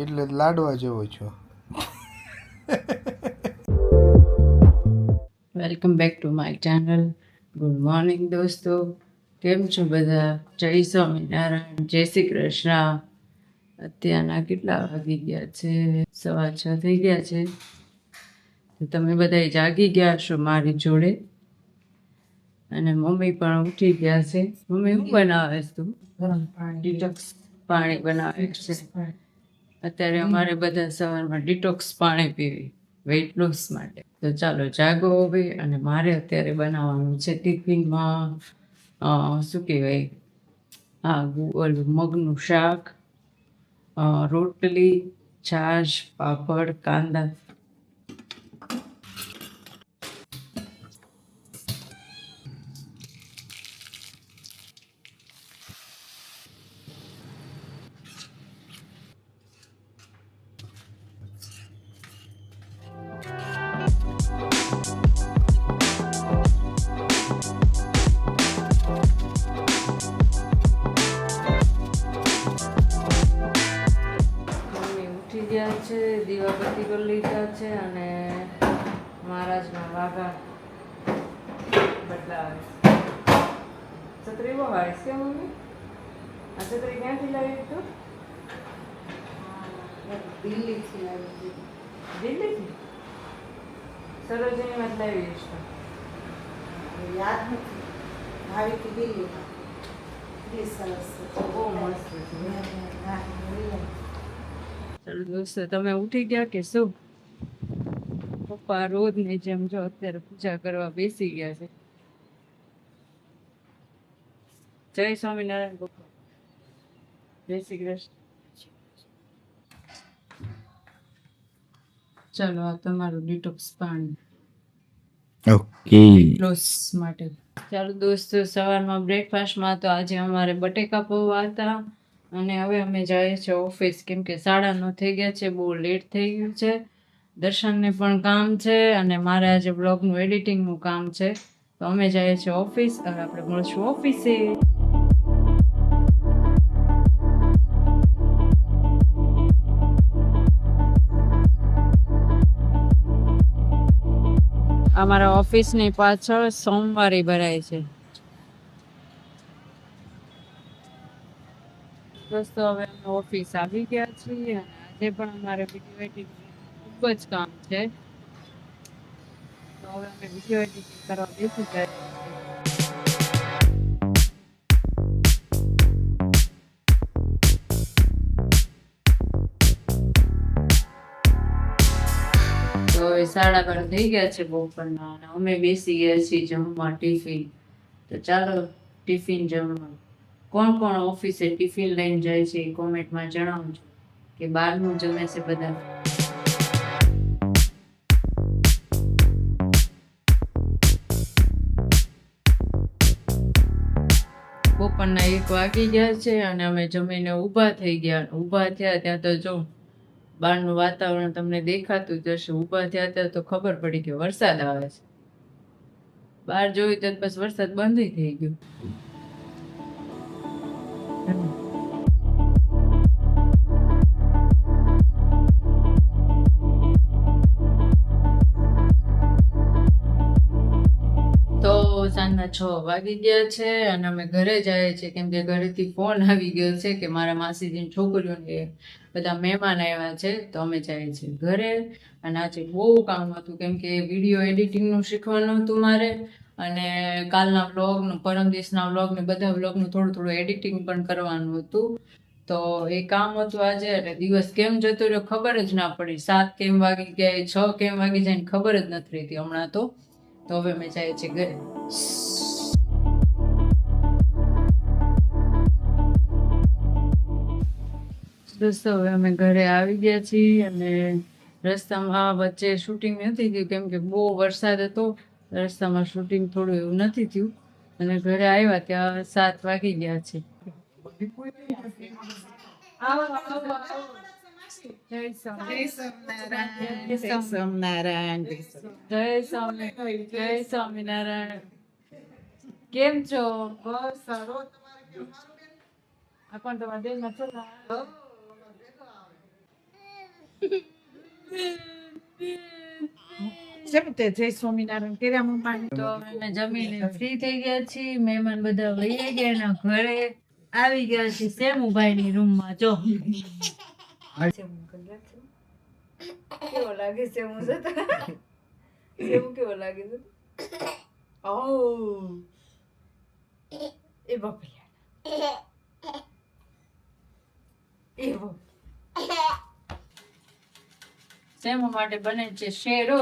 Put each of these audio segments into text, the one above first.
એટલે લાડવા જેવો છો. Welcome back to my channel. Good morning દોસ્તો, કેમ છો બધા? જય સ્વામિનારાયણ, જય શ્રી કૃષ્ણ. અત્યારના કેટલા વાગી ગયા છે? 6:15 થઈ ગયા છે. તો તમે બધા જાગી ગયા છો મારી જોડે, અને મમ્મી પણ ઉઠી ગયા છે. મમ્મી શું બનાવે છે તું? ડિટોક્સ પાણી બનાવે છે. અત્યારે અમારે બધા સવારમાં ડિટોક્સ પાણી પીવી, વેઇટ લોસ માટે. તો ચાલો જાગો હવે. અને મારે અત્યારે બનાવવાનું છે ટિફિનમાં શું કહેવાય, ઓલું મગનું શાક, રોટલી, છાશ, પાપડ, કાંદા. ઉઠી ગયા છે, દીવાબત્તી કરી લીધા છે, અને મહારાજના વાઘા બદલાવે. છત્રી બહુ હારી છે મમ્મી. આ છત્રી ક્યાંથી લાવી તું? દિલ્હીથી લાવી હતી. દિલ્હીથી? સરોજનીમાં જ લાવી છે. યાદ નથી. ભાવીથી દિલ્હીમાં. સરસ છે, બહુ મસ્ત છે. ચાલો દોસ્તો, તમે ઉઠી ગયા કે શું? પપ્પા રોજની જેમ જો અત્યારે પૂજા કરવા બેસી ગયા છે. જય સ્વામિનારાયણ પપ્પા. જય શ્રી કૃષ્ણ. ચાલો, આ તમારું ડિટોક્સ પાણી ઓકે. લોસ માટે. ચાલો દોસ્તો, સવારમાં બ્રેકફાસ્ટમાં તો આજે અમારે બટેકા પૌવા હતા. અને હવે અમે જઈએ છીએ ઓફિસ, કેમ કે 9:30 થઈ ગયા છે, બહુ લેટ થઈ ગયું છે. દર્શનને પણ કામ છે, અને મારે આજે બ્લોગનું એડિટિંગનું કામ છે. તો અમે જઈએ છીએ ઓફિસ. હવે આપણે મળશું ઓફિસે. અમારા ઓફિસની પાછળ સોમવારે ભરાય છે. દોસ્તો, હવે અમે ઓફિસ આવી ગયા છીએ, અને આજે પણ અમારે વિડીયો એડિટિંગ ખૂબ જ કામ છે. તો હવે અમે વિડીયો એડિટિંગ કરવા બેસી ગયા. તો હવે 12:30 થઈ ગયા છે બપોરના, અને અમે બેસી ગયા છીએ જમવા ટિફિન. તો ચાલો ટિફિન જમવા. કોણ કોણ ઓફિસે ટિફિન લઈને જાય છે એ કોમેન્ટમાં જણાવજો, કે બહારનું જમે છે બધા. બપોરના 1 વાગી ગયા છે, અને અમે જમીને ઊભા થઈ ગયા. ઊભા થયા ત્યાં તો જો બહારનું વાતાવરણ તમને દેખાતું જ હશે. ઊભા થયા ત્યાં તો ખબર પડી કે વરસાદ આવે છે. બહાર જોયું તો બસ વરસાદ બંધ થઈ ગયો. તો સાંજના 6 વાગી ગયા છે, અને અમે ઘરે જઈએ છીએ, કેમ કે ઘરેથી ફોન આવી ગયો છે કે મારા માસીજીની છોકરીઓને બધા મહેમાન આવ્યા છે. તો અમે જઈએ છીએ ઘરે. અને આજે બહુ કામ હતું, કેમ કે વિડીયો એડિટિંગનું શીખવાનું હતું મારે, અને કાલના વ્લોગનું, પરમ દિવસના વ્લોગને બધા વ્લોગનું થોડું એડિટિંગ પણ કરવાનું હતું. તો એ કામ હતું આજે, એટલે દિવસ કેમ જતો રહ્યો ખબર જ ના પડી. 7 કેમ વાગી ગયા, 6 કેમ વાગી જાય ખબર જ નથી રહેતી હમણાં તો. તો હવે અમે જઈએ છીએ ઘરે. દોસ્તો, હવે અમે ઘરે આવી ગયા છીએ, અને રસ્તામાં વચ્ચે શૂટિંગ નથી થયું, કેમ કે બહુ વરસાદ હતો. રસ્તામાં શૂટિંગ થોડું એવું નથી થયું, અને ઘરે આવ્યા ત્યાં 7 વાગી ગયા છે. જય સ્વામિનારાયણ. જય સ્વામિનારાયણ. કેમ છો? બસ સારો. આ કોણ તમારા બેનના છોકરા? શેમ તે જય સ્વામિનારાયણ કર્યા મમ્માને? તો અમે જમીને ફ્રી થઈ ગયા છીએ. મહેમાન બધા વહી ગયા એના ઘરે. આવી ગયા છે સેમુભાઈની રૂમમાં. જો કેવો લાગે સેમુ જતા? સેમુ કેવો લાગે છે? ઓ એ બાપરિયા એવો સેમુ માટે બને છે શેરો.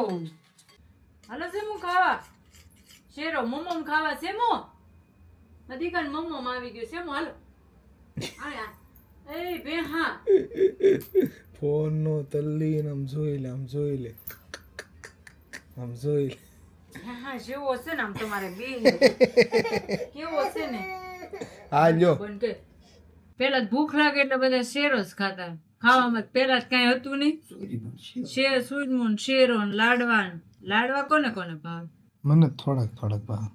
હાલો સેમુ ખાવા. શેરો મમમ ખાવા. સેમુ અધિકાન મમમ આવી ગયું. સેમુ હાલો. આયા એ બે હા ફોન નો તલ્લીન આમ જોઈ લે આમ જોઈ લે આમ જોઈ લે. હા હા જેવો હશે ને આમ તમારે બે કેવો હશે ને. આ લ્યો બંધ કર. પેલા ભૂખ લાગે એટલે બધા શેરો જ ખાતા. ખાવામાં પેલા જ કઈ હતું નહીં. શેર સુરમુન શેરો ને લાડવા. લાડવા કોને કોને ભાવે? મને થોડાક ભાવ.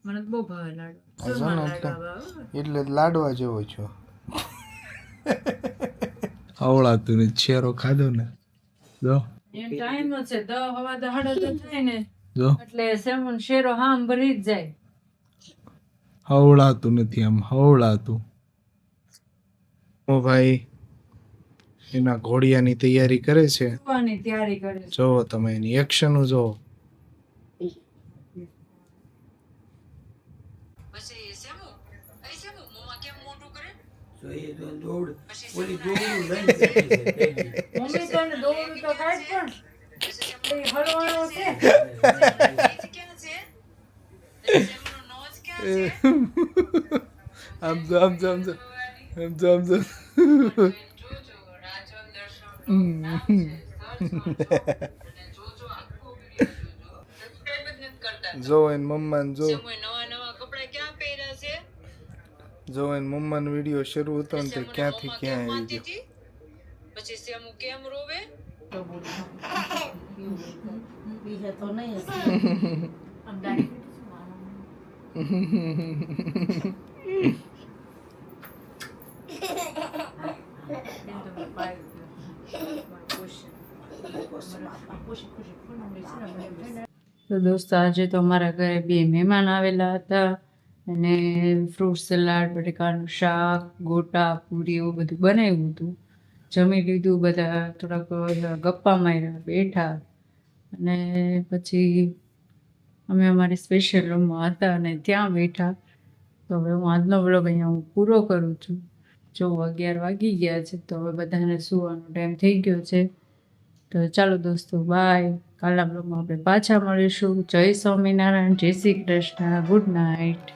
મને તો બહુ ભાવે લાડવા. આ જો સુરમા ને લાડવા ભાવે. એટલે લાડવા જેવો છો. આવડાતું ને શેરો ખાધો ને જો એ ટાઈમ છે 10 હવા 10 થાય ને જો એટલે સેમન શેરો હામ ભરી જ જાય. હવળાતું નથી આમ હવળાતું. ઓ ભાઈ એના ઘોડિયાની તૈયારી કરે છે. સુવાની તૈયારી કરે છે. જોવો તમે એની એક્શન જોવો. પછી સેમુ એ સેમુ મોમાં કેમ મોટું કરે? જોઈએ તો દોડ ઓલી દોડું લઈને મમ્મી તને દોડું તો કાઢ પણ એ હળવાળો છે. આમ જો આમ જો આમ જો આમ જો આમ જો જો એને મમ્મા જો જો એને મમ્માનો વિડીયો શરૂ હતો ને તો ક્યાંથી ક્યાં આવી ગયો. પછી સેમુ કેમ રોવે? બીજા તો નહીં હશે. આમ દાઢી તો દોસ્તો આજે તો અમારા ઘરે બે મહેમાન આવેલા હતા અને ફ્રૂટ સલાડ, બટેકાનું શાક, ગોટા, પૂરી એવું બધું બનાવ્યું હતું. જમી લીધું, બધા થોડાક ગપ્પા માર્યા, બેઠા અને પછી અમે અમારી સ્પેશિયલ રૂમમાં હતા અને ત્યાં બેઠા. તો હવે હું આજનો વ્લોગ અહીંયા હું પૂરો કરું છું. જો 11 વાગી ગયા છે તો હવે બધાને સૂવાનો ટાઈમ થઈ ગયો છે. તો ચાલો દોસ્તો બાય. કાલના બ્લોગમાં આપણે પાછા મળીશું. જય સ્વામિનારાયણ, જય શ્રી કૃષ્ણ, ગુડ નાઇટ.